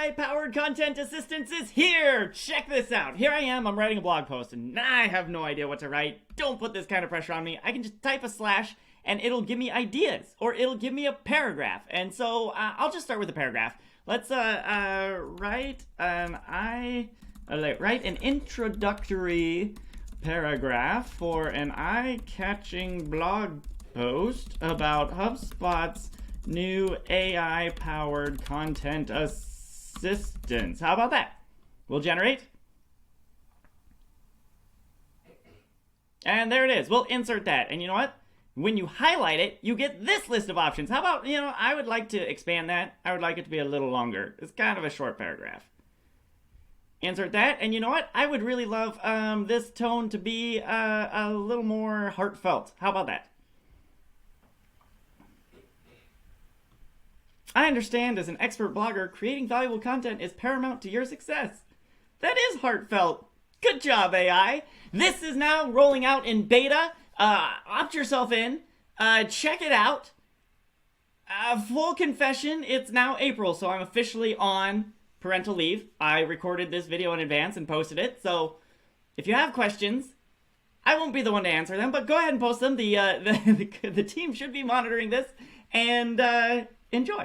AI-powered content assistance is here! Check this out. Here I am, I'm writing a blog post, and I have no idea what to write. Don't put this kind of pressure on me. I can just type a slash, and it'll give me ideas, or it'll give me a paragraph. And so I'll just start with a paragraph. Let's write an introductory paragraph for an eye-catching blog post about HubSpot's new AI-powered content assistance. How about that? We'll generate. And there it is. We'll insert that. And you know what? When you highlight it, you get this list of options. How about, I would like to expand that. I would like it to be a little longer. It's kind of a short paragraph. Insert that. And you know what? I would really love this tone to be a little more heartfelt. How about that? I understand as an expert blogger, creating valuable content is paramount to your success. That is heartfelt. Good job, AI. This is now rolling out in beta. Opt yourself in. Check it out. Full confession, it's now April, so I'm officially on parental leave. I recorded this video in advance and posted it, so if you have questions, I won't be the one to answer them, but go ahead and post them. The team should be monitoring this, and enjoy.